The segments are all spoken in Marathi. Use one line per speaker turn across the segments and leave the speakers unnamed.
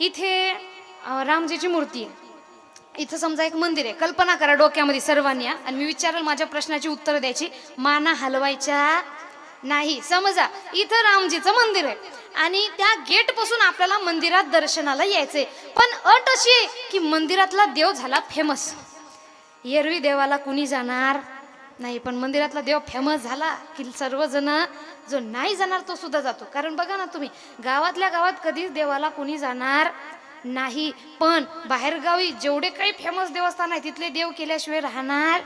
इथे रामजीची मूर्ती आहे. इथं समजा एक मंदिर आहे. कल्पना करा डोक्यामध्ये सर्वांनी, आणि मी विचारेल माझ्या प्रश्नाची उत्तर द्यायची. माना हलवायच्या नाही. समजा इथं रामजीचं मंदिर आहे आणि त्या गेट पासून आपल्याला मंदिरात दर्शनाला यायचंय, पण अट अशी आहे की मंदिरातला देव झाला फेमस. एरवी देवाला कुणी जाणार नाही, पण मंदिरातला देव फेमस झाला की सर्वजण, जो नाही जाणार तो सुद्धा जातो. कारण बघा ना तुम्ही, गावातल्या गावात कधीच देवाला कुणी जाणार नाही, पण बाहेरगावी जेवढे काही फेमस देवस्थान आहे तिथले देव केल्याशिवाय राहणार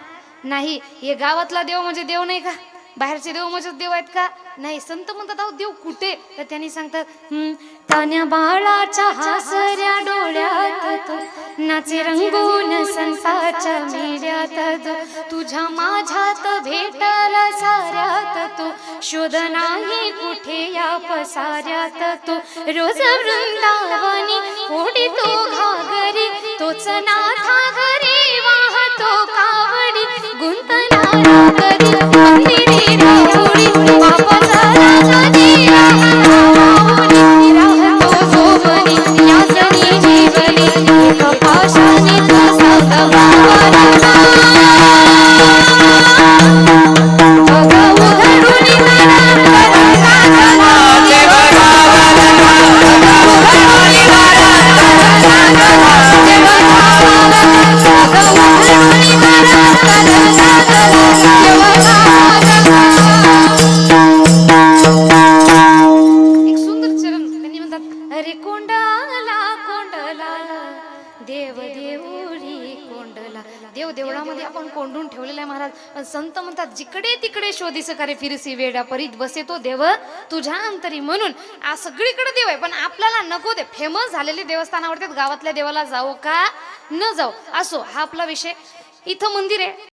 नाही. हे गावातला देव म्हणजे देव नाही का? बाहेरचे देव म्हणजे देव आहेत का? नाही. संत म्हणतात अहो देव कुठे? तर त्यांनी सांगतात तान्या बाळाच्या हासऱ्या डोळ्यात नाचे रंगून संताच्या मेळ्यात, तुझ्या माझ्यात भेटला साऱ्यात तो, शोध नाही कुठे या पसाऱ्यात तो. रोज वृंदावनी ओढी तो घागरी, तोच नाथा घरी वाहतो कावडी, गुंतणारा कधी मंदिरी राहुडी, बापाचा राजाची राहुडी, राहतो जोबरी या जणी जीवनी, एका पाशाने कसा गवारा देव देवळामध्ये आपण कोंडून ठेवलेला आहे महाराज. पण संत म्हणतात जिकडे तिकडे शोधिस करे फिरसी वेडा परीत बसे तो देव तुझ्या अंतरी. म्हणून सगळीकडे देव आहे, पण आपल्याला नको ते फेमस झालेले देवस्थान आवडतात. गावातल्या देवाला जाऊ का न जाऊ असो, हा आपला विषय. इथं मंदिर आहे.